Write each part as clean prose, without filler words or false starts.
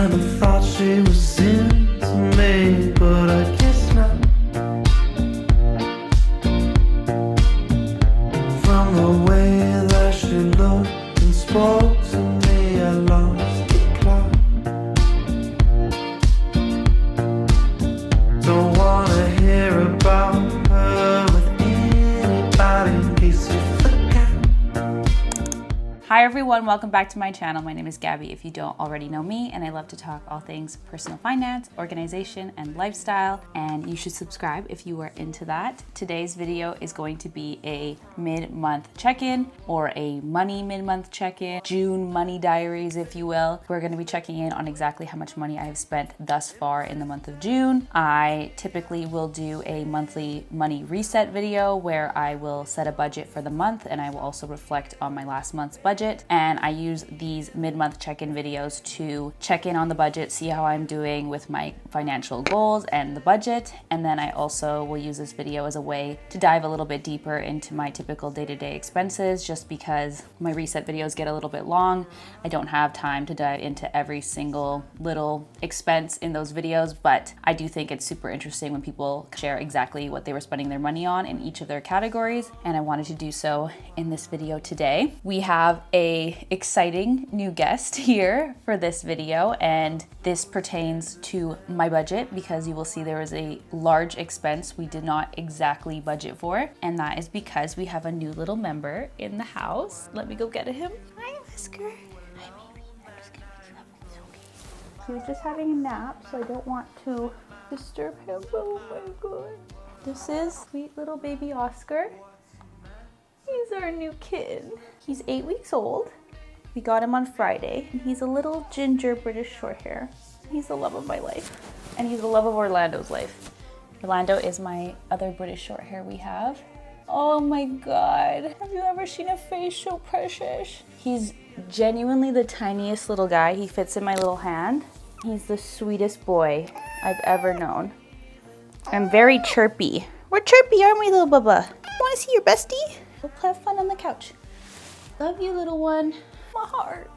Kinda thought she was into me, but I guess not. From the way that she looked and spoke to me, I lost the plot. Don't wanna hear about her with anybody in case you forgot. Hi everyone, welcome back to my channel. My name is Gabby if you don't already know me, and I love to talk all things personal finance, organization, and lifestyle, and you should subscribe if you are into that. Today's video is going to be a mid-month check-in or a money mid-month check-in, June Money Diaries if you will. We're going to be checking in on exactly how much money I have spent thus far in the month of June. I typically will do a monthly money reset video where I will set a budget for the month, and I will also reflect on my last month's budget. And I use these mid-month check-in videos to check in on the budget, see how I'm doing with my financial goals and the budget. And then I also will use this video as a way to dive a little bit deeper into my typical day-to-day expenses, just because my reset videos get a little bit long. I don't have time to dive into every single little expense in those videos, but I do think it's super interesting when people share exactly what they were spending their money on in each of their categories. And I wanted to do so in this video today. We have a exciting new guest here for this video, and this pertains to my budget because you will see there is a large expense we did not exactly budget for, and that is because we have a new little member in the house. Let me go get him. Hi, Whisker. Hi, baby. I'm just gonna wake you up. It's okay. He was just having a nap, so I don't want to disturb him. Oh my god. This is sweet little baby Oscar. He's our new kitten. He's 8 weeks old. We got him on Friday. He's a little ginger British short hair. He's the love of my life. And he's the love of Orlando's life. Orlando is my other British short hair we have. Oh my God. Have you ever seen a face so precious? He's genuinely the tiniest little guy. He fits in my little hand. He's the sweetest boy I've ever known. I'm very chirpy. We're chirpy, aren't we, little Bubba? Want to see your bestie? We'll have fun on the couch. Love you, little one. My heart.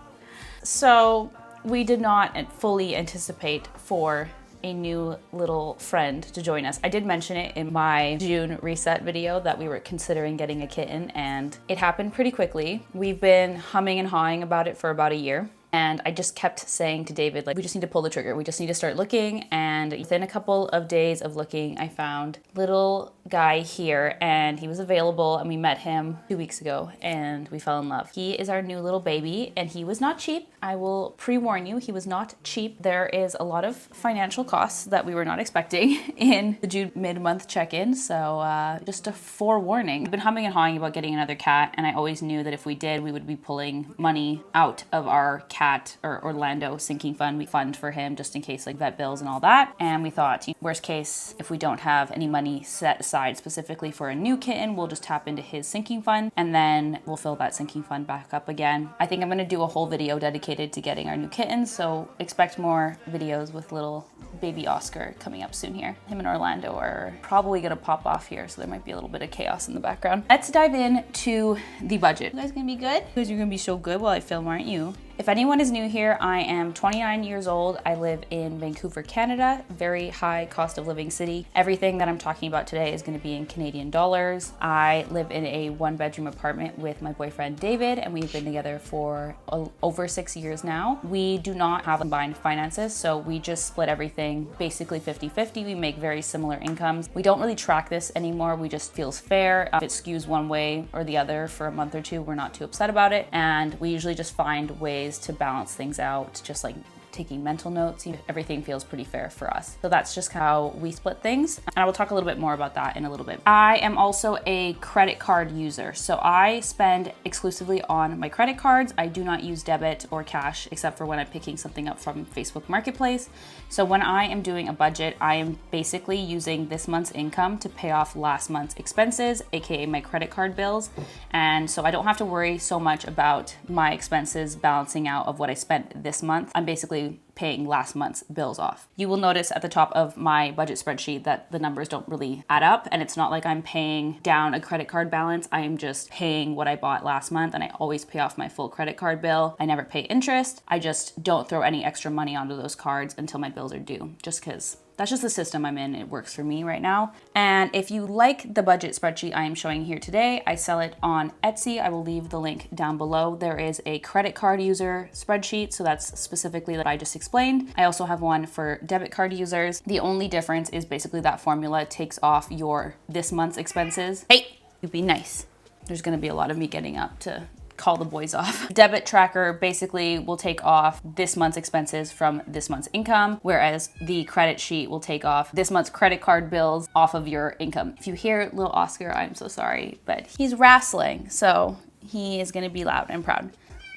So we did not fully anticipate for a new little friend to join us. I did mention it in my June reset video that we were considering getting a kitten, and it happened pretty quickly. We've been humming and hawing about it for about a year. And I just kept saying to David, like, we just need to pull the trigger. We just need to start looking. And within a couple of days of looking, I found little guy here, and he was available, and we met him 2 weeks ago, and we fell in love. He is our new little baby, and he was not cheap. I will pre-warn you, he was not cheap. There is a lot of financial costs that we were not expecting in the June mid-month check-in, so just a forewarning. We've been humming and hawing about getting another cat, and I always knew that if we did, we would be pulling money out of our cat or Orlando sinking fund. We fund for him just in case, like vet bills and all that. And we thought, worst case, if we don't have any money set aside specifically for a new kitten, we'll just tap into his sinking fund, and then we'll fill that sinking fund back up again. I think I'm gonna do a whole video dedicated to getting our new kitten, so expect more videos with little baby Oscar coming up soon here. Him and Orlando are probably gonna pop off here, so there might be a little bit of chaos in the background. Let's dive into the budget. You guys gonna be good? You guys are gonna be so good while I film, aren't you? If anyone is new here, I am 29 years old. I live in Vancouver, Canada, very high cost of living city. Everything that I'm talking about today is going to be in Canadian dollars. I live in a 1-bedroom apartment with my boyfriend David, and we've been together for over 6 years now. We do not have combined finances, so we just split everything basically 50-50. We make very similar incomes. We don't really track this anymore. We just feels fair. If it skews one way or the other for a month or two, we're not too upset about it. And we usually just find ways to balance things out, just like taking mental notes. Everything feels pretty fair for us. So that's just how we split things. And I will talk a little bit more about that in a little bit. I am also a credit card user. So I spend exclusively on my credit cards. I do not use debit or cash except for when I'm picking something up from Facebook Marketplace. So when I am doing a budget, I am basically using this month's income to pay off last month's expenses, aka my credit card bills. And so I don't have to worry so much about my expenses balancing out of what I spent this month. I'm basically basically paying last month's bills off. You will notice at the top of my budget spreadsheet that the numbers don't really add up, and it's not like I'm paying down a credit card balance. I am just paying what I bought last month, and I always pay off my full credit card bill. I never pay interest. I just don't throw any extra money onto those cards until my bills are due, just because that's just the system I'm in. It works for me right now. And if you like the budget spreadsheet I am showing here today, I sell it on Etsy. I will leave the link down below. There is a credit card user spreadsheet, so that's specifically that I just explained. I also have one for debit card users. The only difference is basically that formula takes off your this month's expenses. Hey, you be nice. There's gonna be a lot of me getting up to call the boys off. Debit tracker basically will take off this month's expenses from this month's income, whereas the credit sheet will take off this month's credit card bills off of your income. If you hear little Oscar, I'm so sorry, but he's wrestling, so he is gonna be loud and proud.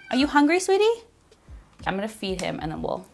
Are you hungry, sweetie? I'm gonna feed him and then we'll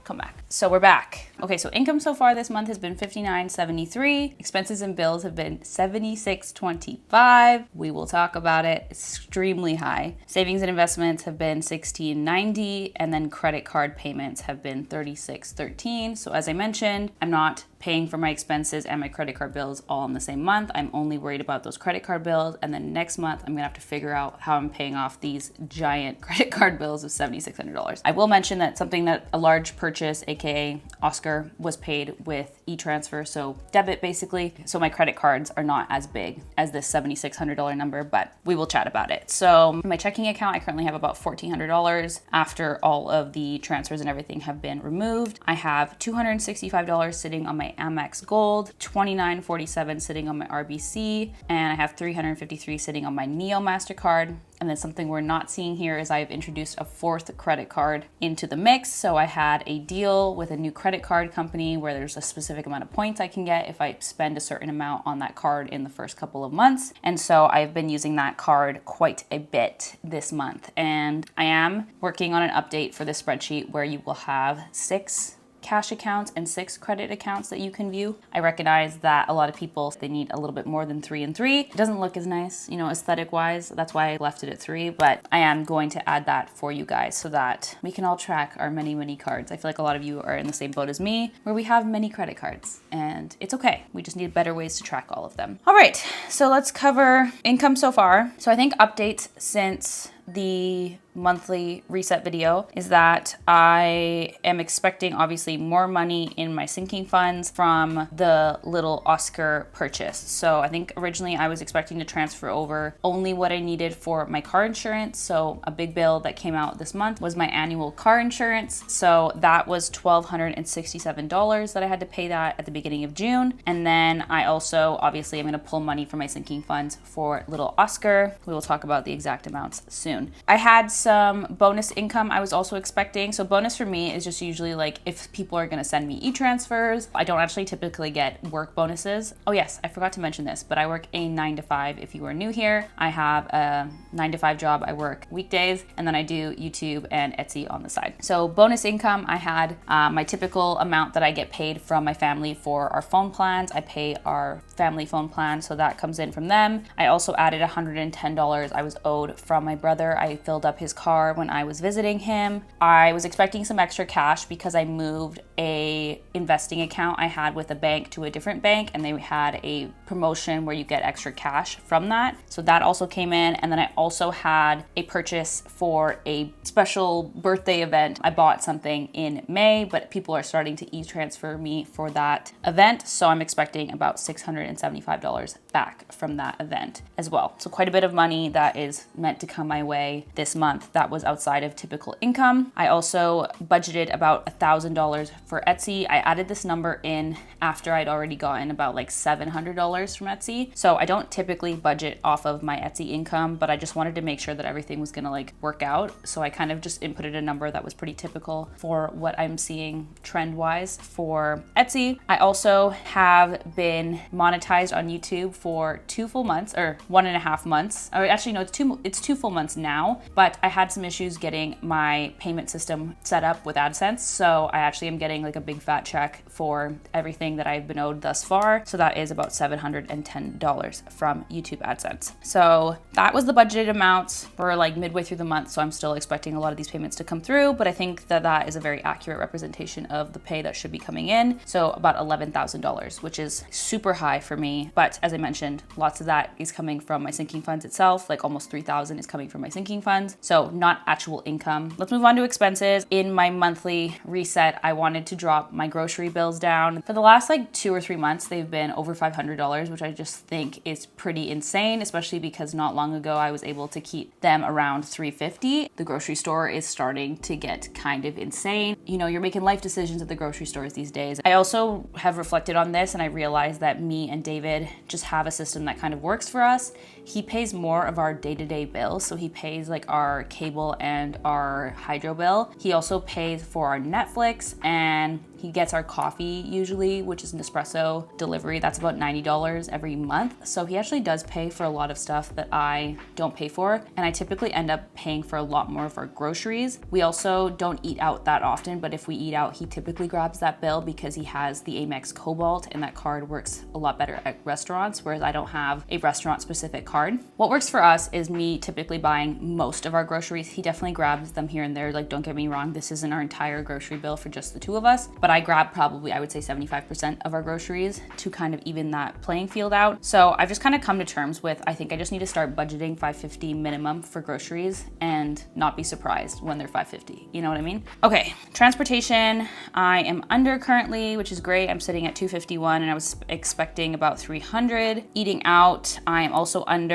come back. So we're back. Okay, so income so far this month has been $59.73. Expenses and bills have been $76.25. We will talk about it. Extremely high. Savings and investments have been $16.90, and then credit card payments have been $36.13. So as I mentioned, I'm not paying for my expenses and my credit card bills all in the same month. I'm only worried about those credit card bills, and then next month I'm gonna have to figure out how I'm paying off these giant credit card bills of $7,600. I will mention that something that a large purchase, aka Oscar, was paid with e-transfer, so debit basically. So my credit cards are not as big as this $7,600 number, but we will chat about it. So in my checking account, I currently have about $1,400 after all of the transfers and everything have been removed. I have $265 sitting on my Amex Gold, $29.47 sitting on my RBC, and I have $353 sitting on my Neo MasterCard. And then something we're not seeing here is I've introduced a fourth credit card into the mix. So I had a deal with a new credit card company where there's a specific amount of points I can get if I spend a certain amount on that card in the first couple of months. And so I've been using that card quite a bit this month. And I am working on an update for the spreadsheet where you will have 6 cash accounts and 6 credit accounts that you can view. I recognize that a lot of people, they need a little bit more than 3 and 3. It doesn't look as nice, aesthetic wise. That's why I left it at 3, but I am going to add that for you guys so that we can all track our many, many cards. I feel like a lot of you are in the same boat as me where we have many credit cards, and it's okay. We just need better ways to track all of them. All right, so let's cover income so far. So I think updates since the monthly reset video is that I am expecting obviously more money in my sinking funds from the little Oscar purchase. So I think originally I was expecting to transfer over only what I needed for my car insurance. So a big bill that came out this month was my annual car insurance. So that was $1,267 that I had to pay that at the beginning of June. And then I also obviously am going to pull money from my sinking funds for little Oscar. We will talk about the exact amounts soon. I had some bonus income I was also expecting. So bonus for me is just usually like if people are going to send me e-transfers. I don't actually typically get work bonuses. Oh yes, I forgot to mention this, but I work a 9 to 5 if you are new here. I have a 9 to 5 job. I work weekdays and then I do YouTube and Etsy on the side. So bonus income, I had my typical amount that I get paid from my family for our phone plans. I pay our family phone plan, so that comes in from them. I also added $110 I was owed from my brother. I filled up his car when I was visiting him. I was expecting some extra cash because I moved a investing account I had with a bank to a different bank, and they had a promotion where you get extra cash from that. So that also came in. And then I also had a purchase for a special birthday event. I bought something in May, but people are starting to e-transfer me for that event. So I'm expecting about $675 back from that event as well. So quite a bit of money that is meant to come my way this month that was outside of typical income. I also budgeted about $1,000 for Etsy. I added this number in after I'd already gotten about like $700 from Etsy. So I don't typically budget off of my Etsy income, but I just wanted to make sure that everything was gonna like work out. So I kind of just inputted a number that was pretty typical for what I'm seeing trend-wise for Etsy. I also have been monetized on YouTube for 2 full months, or 1.5 months. Or actually no, it's two full months now, but I I had some issues getting my payment system set up with AdSense. So I actually am getting like a big fat check for everything that I've been owed thus far. So that is about $710 from YouTube AdSense. So that was the budgeted amounts. We're like midway through the month, so I'm still expecting a lot of these payments to come through, but I think that that is a very accurate representation of the pay that should be coming in. So about $11,000, which is super high for me. But as I mentioned, lots of that is coming from my sinking funds itself. Like almost $3,000 is coming from my sinking funds. So not actual income. Let's move on to expenses. In my monthly reset, I wanted to drop my grocery bills down. For the last like 2 or 3 months, they've been over $500, which I just think is pretty insane, especially because not long ago I was able to keep them around $350. The grocery store is starting to get kind of insane. You know, you're making life decisions at the grocery stores these days. I also have reflected on this and I realized that me and David just have a system that kind of works for us. He pays more of our day-to-day bills. So he pays like our cable and our hydro bill. He also pays for our Netflix, and he gets our coffee usually, which is an espresso delivery. That's about $90 every month. So he actually does pay for a lot of stuff that I don't pay for. And I typically end up paying for a lot more of our groceries. We also don't eat out that often, but if we eat out, he typically grabs that bill because he has the Amex Cobalt, and that card works a lot better at restaurants, whereas I don't have a restaurant specific card. What works for us is me typically buying most of our groceries. He definitely grabs them here and there. Like, don't get me wrong, this isn't our entire grocery bill for just the two of us, but I grab probably, I would say 75% of our groceries to kind of even that playing field out. So I've just kind of come to terms with, I think I just need to start budgeting $550 minimum for groceries and not be surprised when they're $550. You know what I mean? Okay, transportation, I am under currently, which is great. I'm sitting at $251 and I was expecting about $300. Eating out, I am also under.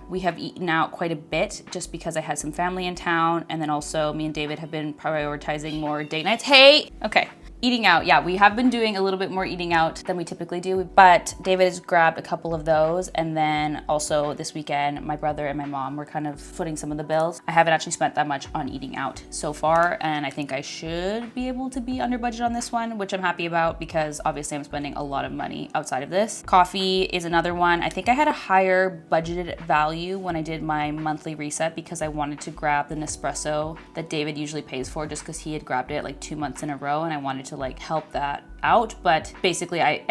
We have eaten out quite a bit just because I had some family in town, and then also me and David have been prioritizing more date nights. Hey, okay. Eating out, yeah, we have been doing a little bit more eating out than we typically do, but David has grabbed a couple of those. And then also this weekend, my brother and my mom were kind of footing some of the bills. I haven't actually spent that much on eating out so far, and I think I should be able to be under budget on this one, which I'm happy about because obviously I'm spending a lot of money outside of this. Coffee is another one. I think I had a higher budgeted value when I did my monthly reset because I wanted to grab the Nespresso that David usually pays for just because he had grabbed it like 2 months in a row, and I wanted to like help that out, but basically I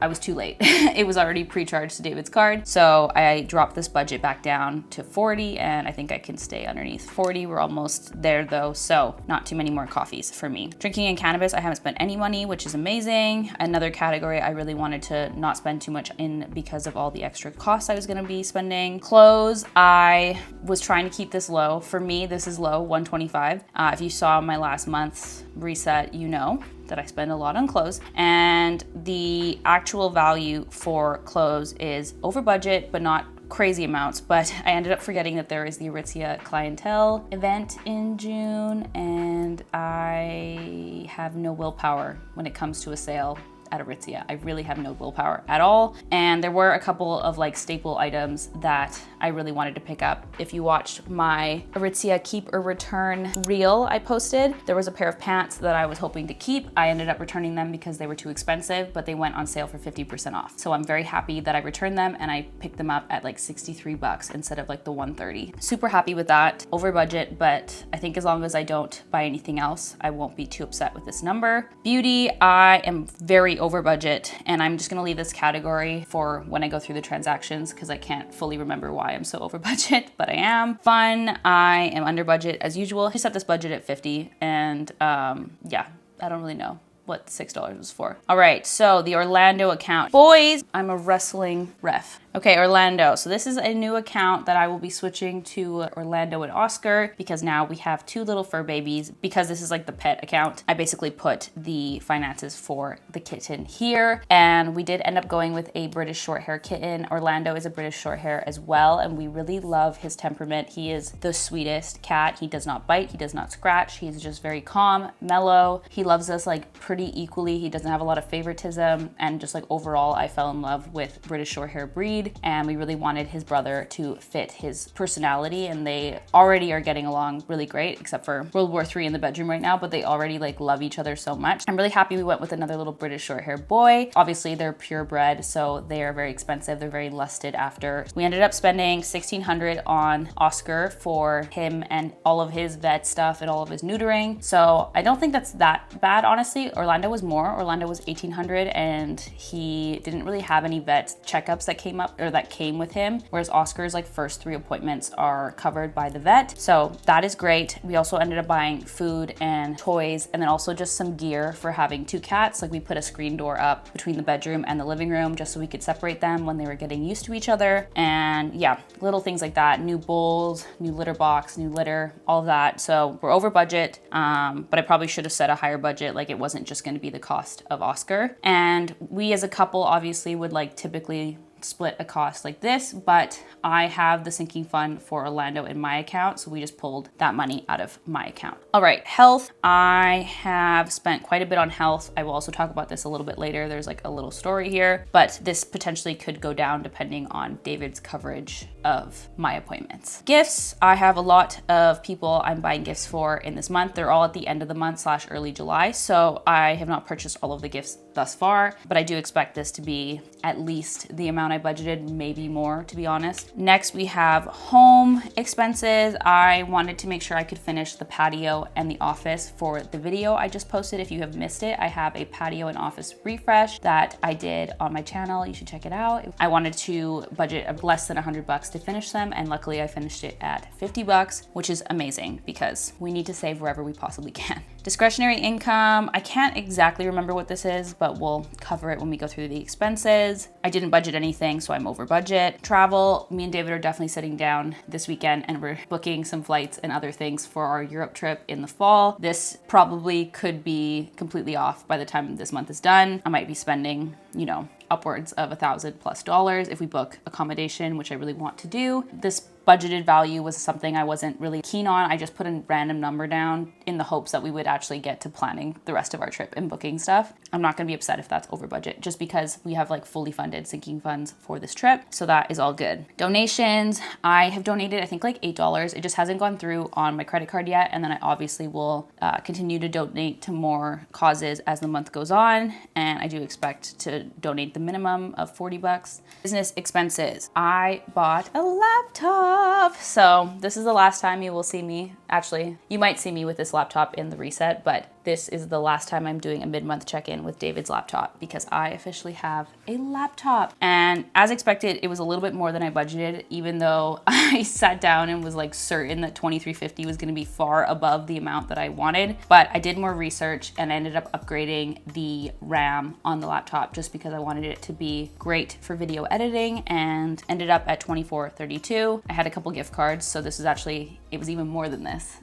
was too late. It was already pre-charged to David's card. So I dropped this budget back down to 40, and I think I can stay underneath 40. We're almost there though, so not too many more coffees for me. Drinking and cannabis, I haven't spent any money, which is amazing. Another category I really wanted to not spend too much in because of all the extra costs I was gonna be spending. Clothes, I was trying to keep this low. For me, this is low, $125. If you saw my last month's reset, you know that I spend a lot on clothes, and the actual value for clothes is over budget, but not crazy amounts. But I ended up forgetting that there is the Aritzia clientele event in June, and I have no willpower when it comes to a sale at Aritzia. I really have no willpower at all. And there were a couple of like staple items that I really wanted to pick up. If you watched my Aritzia keep or return reel I posted, there was a pair of pants that I was hoping to keep. I ended up returning them because they were too expensive, but they went on sale for 50% off. So I'm very happy that I returned them, and I picked them up at like $63 instead of like the $130. Super happy with that. Over budget, but I think as long as I don't buy anything else, I won't be too upset with this number. Beauty, I am very over budget, and I'm just gonna leave this category for when I go through the transactions because I can't fully remember why I'm so over budget, but I am. Fun, I am under budget as usual. I set this budget at 50, and yeah, I don't really know what $6 was for. All right, so the Orlando account. Boys, I'm a wrestling ref. Okay, Orlando. So this is a new account that I will be switching to Orlando and Oscar because now we have 2 little fur babies. Because this is like the pet account, I basically put the finances for the kitten here. And we did end up going with a British short hair kitten. Orlando is a British short hair as well, and we really love his temperament. He is the sweetest cat. He does not bite, he does not scratch. He's just very calm, mellow. He loves us like pretty equally. He doesn't have a lot of favoritism, and just like overall, I fell in in love with British Shorthair breed, and we really wanted his brother to fit his personality, and they already are getting along really great, except for World War III in the bedroom right now, but they already like love each other so much. I'm really happy we went with another little British Shorthair boy. Obviously they're purebred, so they are very expensive. They're very lusted after. We ended up spending $1,600 on Oscar for him and all of his vet stuff and all of his neutering. So I don't think that's that bad, honestly. Orlando was more. Orlando was $1,800, and he didn't really have any vet checkups that came up or that came with him, whereas Oscar's like first 3 appointments are covered by the vet. So that is great. We also ended up buying food and toys, and then also just some gear for having 2 cats. Like we put a screen door up between the bedroom and the living room just so we could separate them when they were getting used to each other. And yeah, little things like that. New bowls, new litter box, new litter, all of that. So we're over budget, but I probably should have set a higher budget. Like it wasn't just going to be the cost of Oscar. And we as a couple obviously would like typically split a cost like this, but I have the sinking fund for Orlando in my account, so we just pulled that money out of my account. All right, health. I have spent quite a bit on health. I will also talk about this a little bit later. There's like a little story here, but this potentially could go down depending on David's coverage of my appointments. Gifts. I have a lot of people I'm buying gifts for in this month. They're all at the end of the month / early July, so I have not purchased all of the gifts thus far, but I do expect this to be at least the amount I budgeted, maybe more, to be honest. Next, we have home expenses. I wanted to make sure I could finish the patio and the office for the video I just posted. If you have missed it, I have a patio and office refresh that I did on my channel. You should check it out. I wanted to budget less than $100 to finish them, and luckily I finished it at $50, which is amazing because we need to save wherever we possibly can. Discretionary income. I can't exactly remember what this is, but we'll cover it when we go through the expenses. I didn't budget anything, so I'm over budget. Travel. Me and David are definitely sitting down this weekend and we're booking some flights and other things for our Europe trip in the fall. This probably could be completely off by the time this month is done. I might be spending, you know, upwards of $1,000+ if we book accommodation, which I really want to do. This budgeted value was something I wasn't really keen on. I just put a random number down in the hopes that we would actually get to planning the rest of our trip and booking stuff. I'm not gonna be upset if that's over budget, just because we have like fully funded sinking funds for this trip. So that is all good. Donations, I have donated, I think like $8. It just hasn't gone through on my credit card yet. And then I obviously will continue to donate to more causes as the month goes on. And I do expect to donate the minimum of $40. Business expenses. I bought a laptop. So this is the last time you will see me. Actually, you might see me with this laptop in the reset, but this is the last time I'm doing a mid-month check-in with David's laptop because I officially have a laptop. And as expected, it was a little bit more than I budgeted, even though I sat down and was like certain that $2,350 was gonna be far above the amount that I wanted. But I did more research and ended up upgrading the RAM on the laptop just because I wanted it to be great for video editing, and ended up at $2,432. I had a couple gift cards, so this is actually, it was even more than this.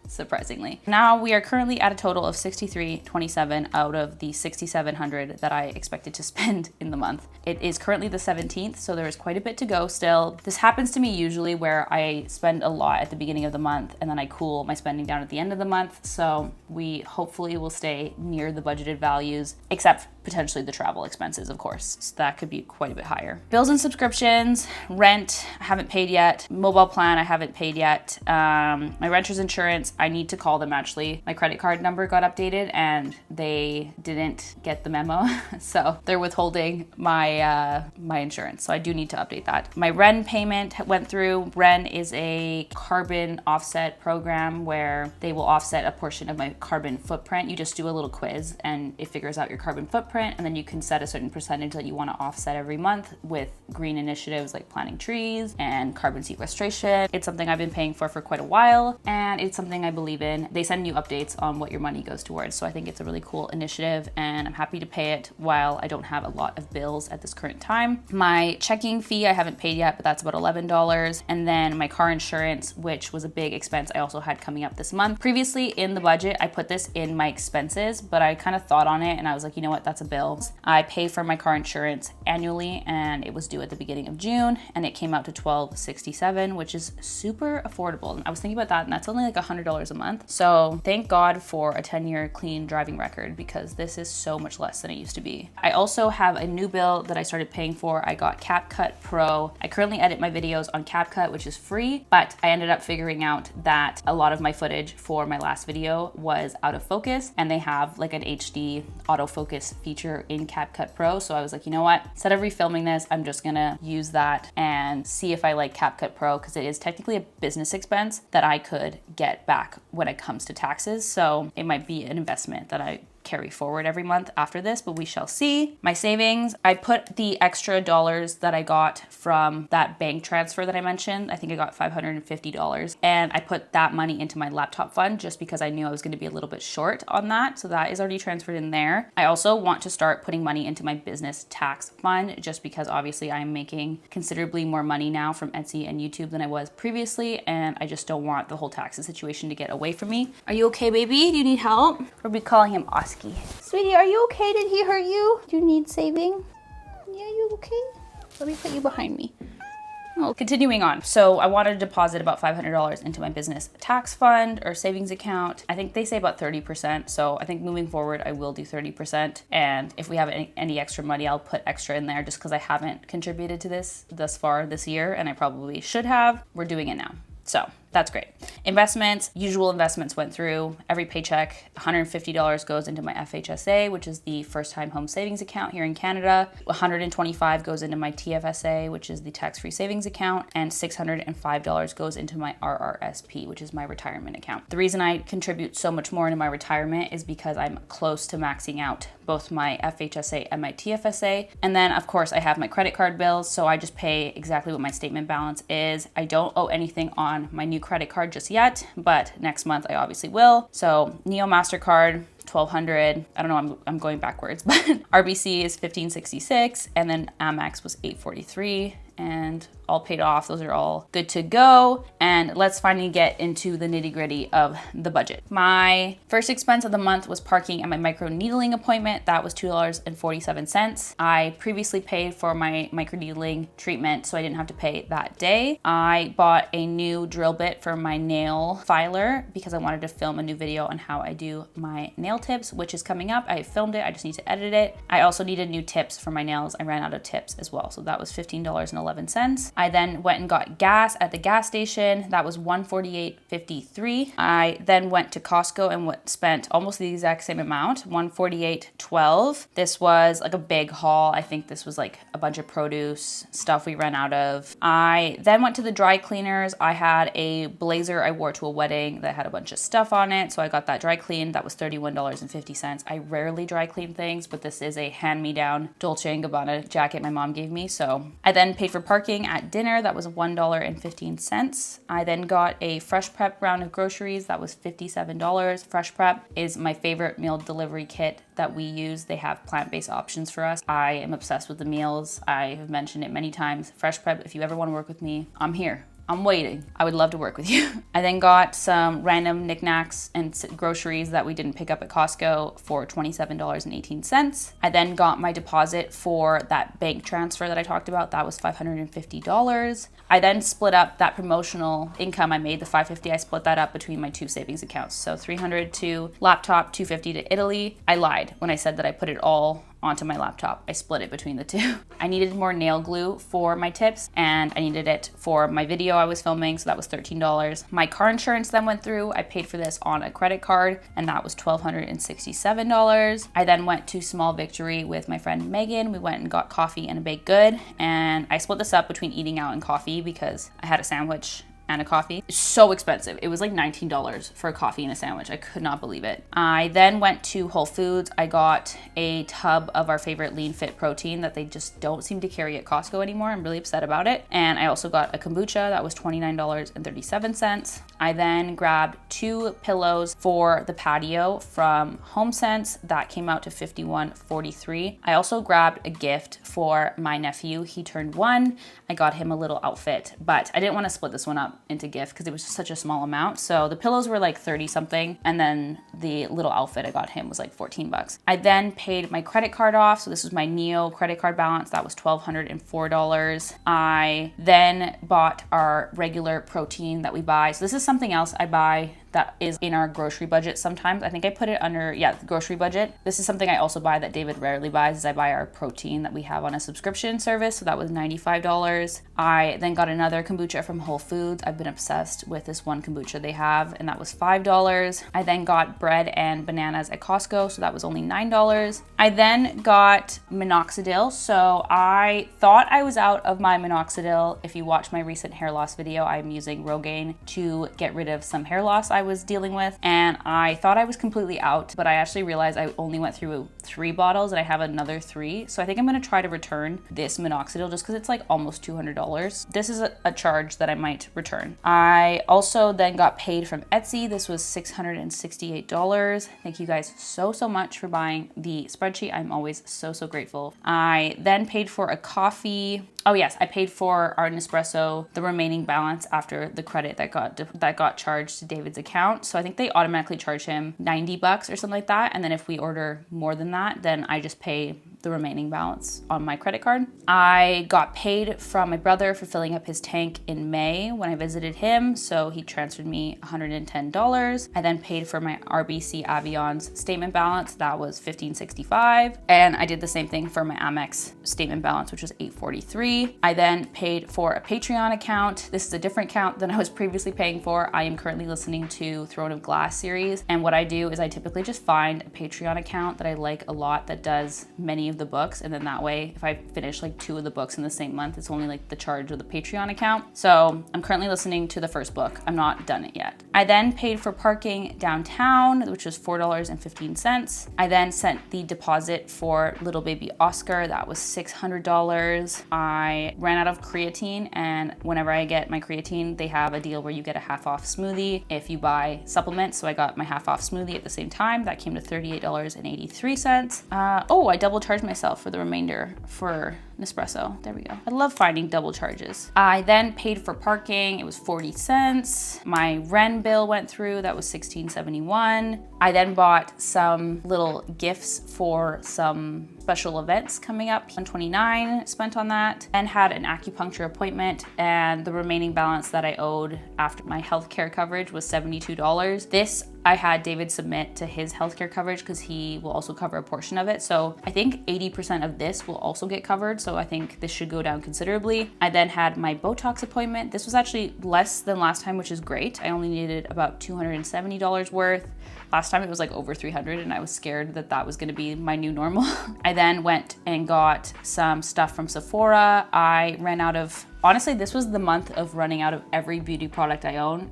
Surprisingly. Now we are currently at a total of $63.27 out of the $6,700 that I expected to spend in the month. It is currently the 17th, so there is quite a bit to go still. This happens to me usually where I spend a lot at the beginning of the month and then I cool my spending down at the end of the month. So we hopefully will stay near the budgeted values, except potentially the travel expenses, of course. So that could be quite a bit higher. Bills and subscriptions, rent, I haven't paid yet. Mobile plan, I haven't paid yet. My renter's insurance, I need to call them actually. My credit card number got updated and they didn't get the memo. So they're withholding my my insurance. So I do need to update that. My REN payment went through. REN is a carbon offset program where they will offset a portion of my carbon footprint. You just do a little quiz and it figures out your carbon footprint, and then you can set a certain percentage that you want to offset every month with green initiatives like planting trees and carbon sequestration. It's something I've been paying for quite a while, and it's something I believe in. They send you updates on what your money goes towards. So I think it's a really cool initiative and I'm happy to pay it while I don't have a lot of bills at this current time. My checking fee I haven't paid yet, but that's about $11. And then my car insurance, which was a big expense I also had coming up this month. Previously in the budget, I put this in my expenses, but I kind of thought on it and I was like, you know what, that's of bills. I pay for my car insurance annually, and it was due at the beginning of June, and it came out to $12.67, which is super affordable. And I was thinking about that, and that's only like $100 a month. So thank God for a 10-year clean driving record, because this is so much less than it used to be. I also have a new bill that I started paying for. I got CapCut Pro. I currently edit my videos on CapCut, which is free, but I ended up figuring out that a lot of my footage for my last video was out of focus, and they have like an HD autofocus feature in CapCut Pro. So I was like, you know what? Instead of refilming this, I'm just gonna use that and see if I like CapCut Pro, because it is technically a business expense that I could get back when it comes to taxes. So it might be an investment that I carry forward every month after this, but we shall see. My savings, I put the extra dollars that I got from that bank transfer that I mentioned. I think I got $550, and I put that money into my laptop fund just because I knew I was going to be a little bit short on that. So that is already transferred in there. I also want to start putting money into my business tax fund, just because obviously I'm making considerably more money now from Etsy and YouTube than I was previously, and I just don't want the whole taxes situation to get away from me. Are you okay, baby? Do you need help? We'll be calling him Oscar. Sweetie, are you okay? Did he hurt you? Do you need saving? Yeah, you okay? Let me put you behind me. Oh, continuing on. So I wanted to deposit about $500 into my business tax fund or savings account. I think they say about 30%. So I think moving forward, I will do 30%. And if we have any extra money, I'll put extra in there, just because I haven't contributed to this thus far this year, and I probably should have. We're doing it now. So that's great. Investments, usual investments went through. Every paycheck, $150 goes into my FHSA, which is the first time home savings account here in Canada. $125 goes into my TFSA, which is the tax-free savings account, and $605 goes into my RRSP, which is my retirement account. The reason I contribute so much more into my retirement is because I'm close to maxing out both my FHSA and my TFSA. And then of course I have my credit card bills, so I just pay exactly what my statement balance is. I don't owe anything on my new credit card just yet, but next month I obviously will. So Neo MasterCard, $1,200. I don't know, I'm going backwards, but RBC is $1,566, and then Amex was $843, and all paid off. Those are all good to go. And let's finally get into the nitty-gritty of the budget. My first expense of the month was parking at my micro needling appointment. That was $2.47. I previously paid for my micro needling treatment, so I didn't have to pay that day. I bought a new drill bit for my nail filer because I wanted to film a new video on how I do my nail tips, which is coming up. I filmed it, I just need to edit it. I also needed new tips for my nails. I ran out of tips as well, so that was $15.11. I then went and got gas at the gas station. That was $148.53. I then went to Costco and spent almost the exact same amount, $148.12. This was like a big haul. I think this was like a bunch of produce, stuff we ran out of. I then went to the dry cleaners. I had a blazer I wore to a wedding that had a bunch of stuff on it, so I got that dry cleaned. That was $31.50. I rarely dry clean things, but this is a hand-me-down Dolce & Gabbana jacket my mom gave me. So I then paid for parking at dinner. That was $1.15. I then got a Fresh Prep round of groceries. That was $57. Fresh Prep is my favorite meal delivery kit that we use. They have plant-based options for us. I am obsessed with the meals. I have mentioned it many times. Fresh Prep, if you ever want to work with me, I'm here. I'm waiting. I would love to work with you. I then got some random knickknacks and groceries that we didn't pick up at Costco for $27.18. I then got my deposit for that bank transfer that I talked about. That was $550. I then split up that promotional income I made, the $550, I split that up between my two savings accounts. So $300 to laptop, $250 to Italy. I lied when I said that I put it all onto my laptop. I split it between the two. I needed more nail glue for my tips, and I needed it for my video I was filming, so that was $13. My car insurance then went through. I paid for this on a credit card, and that was $1,267. I then went to Small Victory with my friend Megan. We went and got coffee and a baked good, and I split this up between eating out and coffee because I had a sandwich and a coffee. It's so expensive. It was like $19 for a coffee and a sandwich. I could not believe it. I then went to Whole Foods. I got a tub of our favorite Lean Fit protein that they just don't seem to carry at Costco anymore. I'm really upset about it. And I also got a kombucha that was $29.37. I then grabbed 2 pillows for the patio from HomeSense. That came out to $51.43. I also grabbed a gift for my nephew. He turned 1. I got him a little outfit, but I didn't want to split this one up up into gift because it was such a small amount. So the pillows were like 30 something, and then the little outfit I got him was like 14 bucks. I then paid my credit card off. So this was my Neo credit card balance. That was $1,204. I then bought our regular protein that we buy. So this is something else I buy that is in our grocery budget sometimes. I think I put it under, the grocery budget. This is something I also buy that David rarely buys, is I buy our protein that we have on a subscription service. So that was $95. I then got another kombucha from Whole Foods. I've been obsessed with this one kombucha they have, and that was $5. I then got bread and bananas at Costco, so that was only $9. I then got minoxidil. So I thought I was out of my minoxidil. If you watch my recent hair loss video, I'm using Rogaine to get rid of some hair loss I was dealing with, and I thought I was completely out, but I actually realized I only went through 3 bottles and I have another 3. So I think I'm gonna try to return this minoxidil just because it's like almost $200. This is a charge that I might return. I also then got paid from Etsy. This was $668. Thank you guys so much for buying the spreadsheet. I'm always so grateful. I then paid for a coffee. Oh yes, I paid for our Nespresso, the remaining balance after the credit that got charged to David's account. So I think they automatically charge him 90 bucks or something like that. And then if we order more than that, then I just pay the remaining balance on my credit card. I got paid from my brother for filling up his tank in May when I visited him. So he transferred me $110. I then paid for my RBC Avion's statement balance. That was $15.65. And I did the same thing for my Amex statement balance, which was $8.43. I then paid for a Patreon account. This is a different account than I was previously paying for. I am currently listening to Throne of Glass series. And what I do is I typically just find a Patreon account that I like a lot that does many of the books. And then that way, if I finish like 2 of the books in the same month, it's only like the charge of the Patreon account. So I'm currently listening to the first book. I'm not done it yet. I then paid for parking downtown, which was $4.15. I then sent the deposit for little baby Oscar. That was $600. I ran out of creatine, and whenever I get my creatine, they have a deal where you get a half off smoothie if you buy supplements. So I got my half off smoothie at the same time. That came to $38.83. I double charged myself for the remainder for Nespresso. There we go. I love finding double charges. I then paid for parking. It was 40 cents. My REN bill went through. That was $16.71. I then bought some little gifts for some special events coming up. $129 spent on that, and had an acupuncture appointment, and the remaining balance that I owed after my healthcare coverage was $72. This I had David submit to his healthcare coverage because he will also cover a portion of it. So I think 80% of this will also get covered. So I think this should go down considerably. I then had my Botox appointment. This was actually less than last time, which is great. I only needed about $270 worth. Last time it was like over 300, and I was scared that that was gonna be my new normal. I then went and got some stuff from Sephora. I ran out of, honestly, this was the month of running out of every beauty product I own.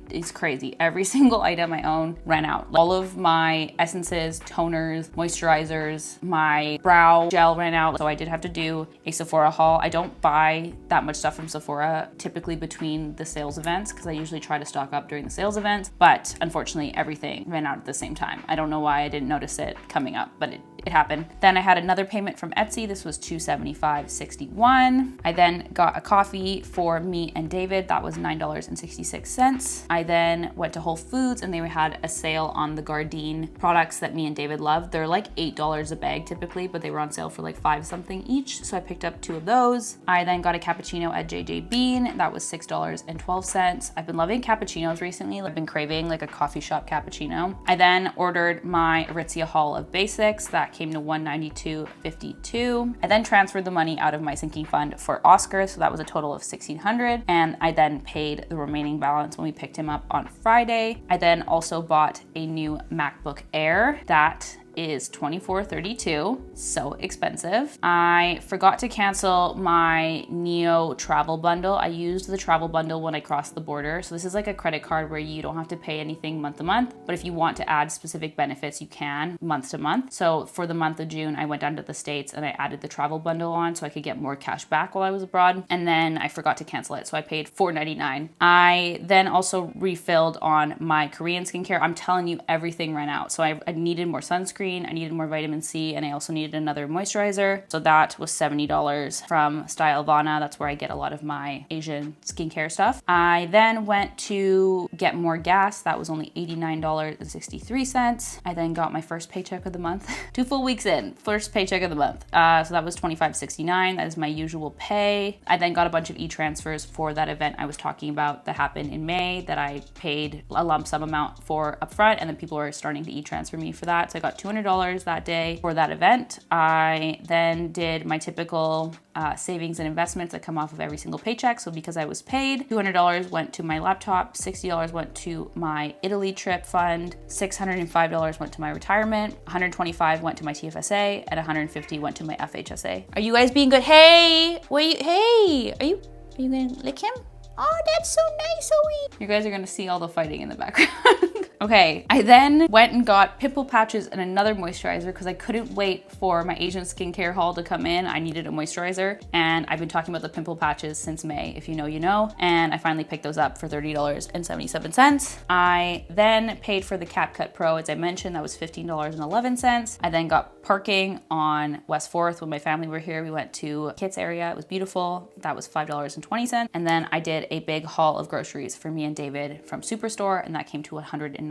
It's crazy. Every single item I own ran out. All of my essences, toners, moisturizers, my brow gel ran out. So I did have to do a Sephora haul. I don't buy that much stuff from Sephora typically between the sales events because I usually try to stock up during the sales events. But unfortunately, everything ran out at the same time. I don't know why I didn't notice it coming up, but it happened. Then I had another payment from Etsy. This was $275.61. I then got a coffee for me and David. That was $9.66. I then went to Whole Foods, and they had a sale on the Gardein products that me and David love. They're like $8 a bag typically, but they were on sale for like $5 something each. So I picked up 2 of those. I then got a cappuccino at JJ Bean. That was $6.12. I've been loving cappuccinos recently. I've been craving like a coffee shop cappuccino. I then ordered my Aritzia haul of basics. That came to $192.52. I then transferred the money out of my sinking fund for Oscar, so that was a total of $1,600, and I then paid the remaining balance when we picked him up on Friday. I then also bought a new MacBook Air that is $24.32, so expensive. I forgot to cancel my Neo travel bundle. I used the travel bundle when I crossed the border. So this is like a credit card where you don't have to pay anything month to month, but if you want to add specific benefits, you can month to month. So for the month of June, I went down to the States and I added the travel bundle on so I could get more cash back while I was abroad. And then I forgot to cancel it, so I paid $4.99. I then also refilled on my Korean skincare. I'm telling you, everything ran out. So I needed more sunscreen. sunscreen, I needed more vitamin C, and I also needed another moisturizer. So that was $70 from Style Vana. That's where I get a lot of my Asian skincare stuff. I then went to get more gas. That was only $89.63. I then got my first paycheck of the month. 2 full weeks in, first paycheck of the month. So that was $25.69. That is my usual pay. I then got a bunch of e-transfers for that event I was talking about that happened in May that I paid a lump sum amount for upfront, and then people were starting to e-transfer me for that. So I got $200 that day for that event. I then did my typical savings and investments that come off of every single paycheck. So because I was paid, $200 went to my laptop, $60 went to my Italy trip fund, $605 went to my retirement, $125 went to my TFSA, and $150 went to my FHSA. Are you guys being good? Hey, are you gonna lick him? Oh, that's so nice, Zoe. You guys are gonna see all the fighting in the background. Okay, I then went and got pimple patches and another moisturizer because I couldn't wait for my Asian skincare haul to come in. I needed a moisturizer, and I've been talking about the pimple patches since May. If you know, you know. And I finally picked those up for $30.77. I then paid for the CapCut Pro, as I mentioned. That was $15.11. I then got parking on West 4th when my family were here. We went to Kit's area. It was beautiful. That was $5.20. And then I did a big haul of groceries for me and David from Superstore, and that came to $190.82.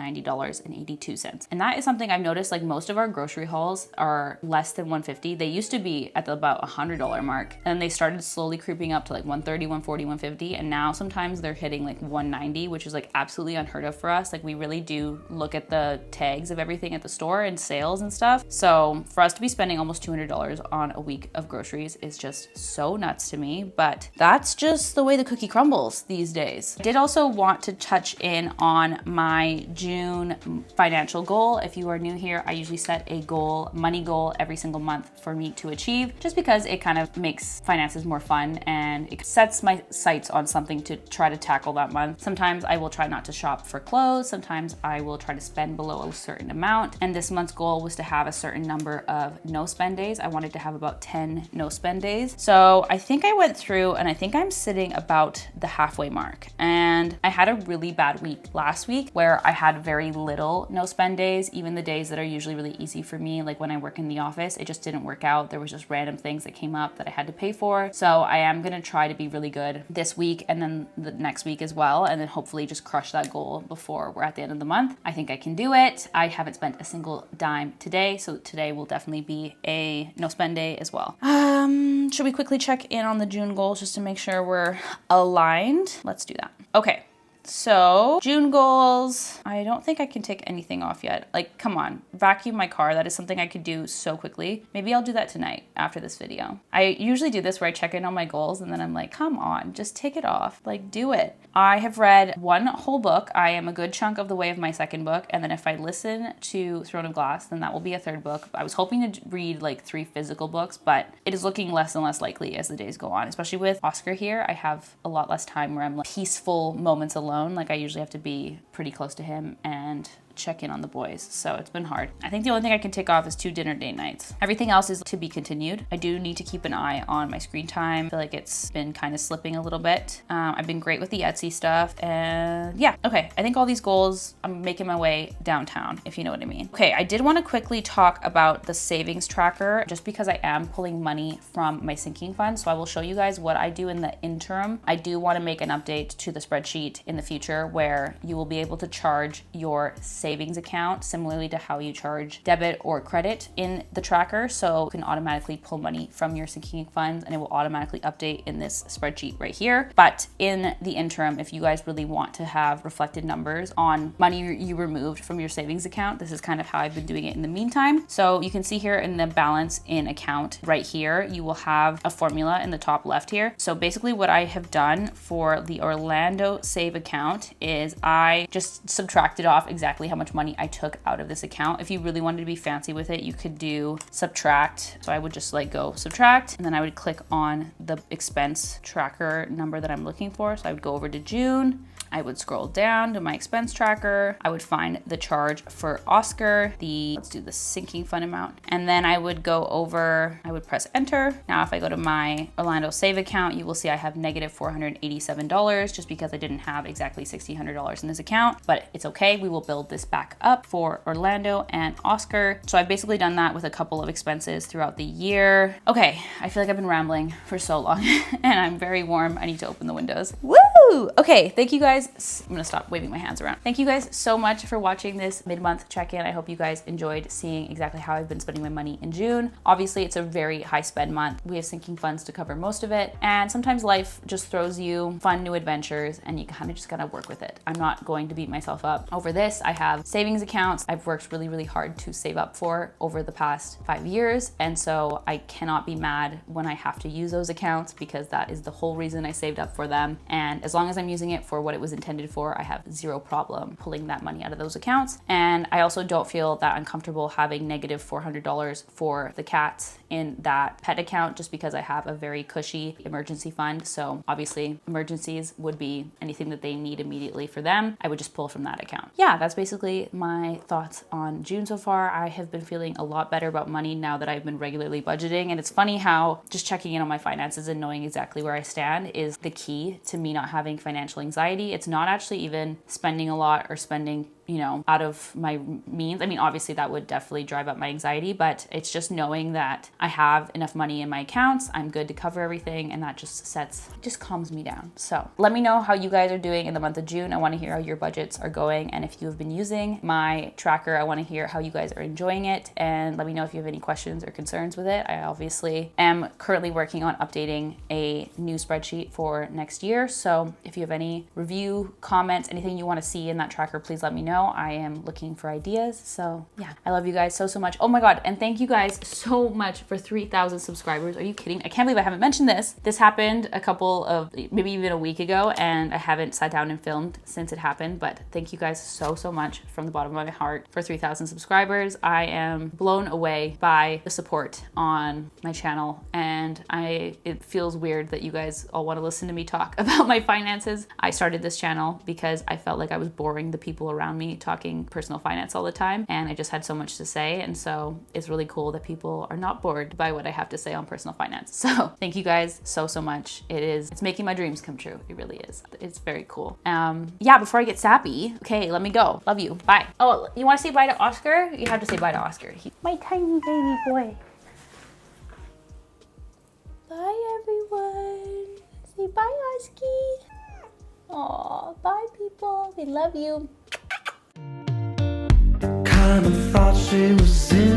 And that is something I've noticed, like most of our grocery hauls are less than $150. They used to be at about $100 mark, and they started slowly creeping up to like $130, $140, $150, and now sometimes they're hitting like $190, which is like absolutely unheard of for us. Like we really do look at the tags of everything at the store and sales and stuff. So for us to be spending almost $200 on a week of groceries is just so nuts to me, but that's just the way the cookie crumbles these days. I did also want to touch in on my June financial goal. If you are new here, I usually set a goal, money goal, every single month for me to achieve, just because it kind of makes finances more fun and it sets my sights on something to try to tackle that month. Sometimes I will try not to shop for clothes. Sometimes I will try to spend below a certain amount. And this month's goal was to have a certain number of no spend days. I wanted to have about 10 no spend days. So I think I went through and I think I'm sitting about the halfway mark. And I had a really bad week last week where I had very little no spend days. Even the days that are usually really easy for me, like when I work in the office, it just didn't work out. There was just random things that came up that I had to pay for. So I am gonna try to be really good this week and then the next week as well, and then hopefully just crush that goal before we're at the end of the month. I think I can do it. I haven't spent a single dime today, so today will definitely be a no spend day as well. Should we quickly check in on the June goals just to make sure we're aligned? Let's do that. Okay. So June goals, I don't think I can take anything off yet. Like, come on, vacuum my car. That is something I could do so quickly. Maybe I'll do that tonight after this video. I usually do this where I check in on my goals and then I'm like, come on, just take it off. Like, do it. I have read one whole book. I am a good chunk of the way of my second book. And then if I listen to Throne of Glass, then that will be a third book. I was hoping to read like 3 physical books, but it is looking less and less likely as the days go on, especially with Oscar here. I have a lot less time where I'm like peaceful moments alone. Like I usually have to be pretty close to him and check in on the boys. So it's been hard. I think the only thing I can take off is 2 dinner date nights. Everything else is to be continued. I do need to keep an eye on my screen time. I feel like it's been kind of slipping a little bit. I've been great with the Etsy stuff and yeah, okay. I think all these goals, I'm making my way downtown, if you know what I mean. Okay, I did want to quickly talk about the savings tracker just because I am pulling money from my sinking fund. So I will show you guys what I do in the interim. I do want to make an update to the spreadsheet in the future where you will be able to charge your savings account similarly to how you charge debit or credit in the tracker. So you can automatically pull money from your sinking funds and it will automatically update in this spreadsheet right here. But in the interim, if you guys really want to have reflected numbers on money you removed from your savings account, this is kind of how I've been doing it in the meantime. So you can see here in the balance in account right here, you will have a formula in the top left here. So basically what I have done for the Orlando save account is I just subtracted off exactly how much money I took out of this account. If you really wanted to be fancy with it, you could do subtract. So I would just like go subtract and then I would click on the expense tracker number that I'm looking for. So I would go over to June. I would scroll down to my expense tracker. I would find the charge for Oscar, let's do the sinking fund amount. And then I would go over, I would press enter. Now, if I go to my Orlando save account, you will see I have negative $487 just because I didn't have exactly $1,600 in this account, but it's okay. We will build this back up for Orlando and Oscar. So I've basically done that with a couple of expenses throughout the year. Okay, I feel like I've been rambling for so long and I'm very warm. I need to open the windows. Woo! Okay, thank you guys. I'm gonna stop waving my hands around. Thank you guys so much for watching this mid-month check-in. I hope you guys enjoyed seeing exactly how I've been spending my money in June. Obviously, it's a very high spend month. We have sinking funds to cover most of it. And sometimes life just throws you fun new adventures and you kind of just gotta work with it. I'm not going to beat myself up over this. I have savings accounts I've worked really, really hard to save up for over the past 5 years. And so I cannot be mad when I have to use those accounts because that is the whole reason I saved up for them. And as long as I'm using it for what it was intended for, I have zero problem pulling that money out of those accounts. And I also don't feel that uncomfortable having negative $400 for the cats in that pet account just because I have a very cushy emergency fund. So obviously emergencies would be anything that they need immediately for them. I would just pull from that account. Yeah, that's basically my thoughts on June so far. I have been feeling a lot better about money now that I've been regularly budgeting. And it's funny how just checking in on my finances and knowing exactly where I stand is the key to me not having financial anxiety. It's not actually even spending a lot or spending, you know, out of my means. I mean, obviously that would definitely drive up my anxiety, but it's just knowing that I have enough money in my accounts, I'm good to cover everything, and that just calms me down. So let me know how you guys are doing in the month of June. I want to hear how your budgets are going, and if you've been using my tracker, I want to hear how you guys are enjoying it, and let me know if you have any questions or concerns with it. I obviously am currently working on updating a new spreadsheet for next year, so if you have any review, comments, anything you want to see in that tracker, please let me know. I am looking for ideas. So yeah, I love you guys so much. Oh my God. And thank you guys so much for 3,000 subscribers. Are you kidding? I can't believe I haven't mentioned this. This happened a couple of, maybe even a week ago, and I haven't sat down and filmed since it happened, but thank you guys so much from the bottom of my heart for 3,000 subscribers. I am blown away by the support on my channel, and it feels weird that you guys all want to listen to me talk about my finances. I started this channel because I felt like I was boring the people around me talking personal finance all the time, and I just had so much to say, and so it's really cool that people are not bored by what I have to say on personal finance. So thank you guys so much. It's making my dreams come true. It really is. It's very cool. Yeah, before I get sappy, okay, let me go. Love you. Bye. Oh, you want to say bye to Oscar? You have to say bye to Oscar. My tiny baby boy. Bye everyone. Say bye, Oski. Aw, bye people. We love you. Kinda thought she was in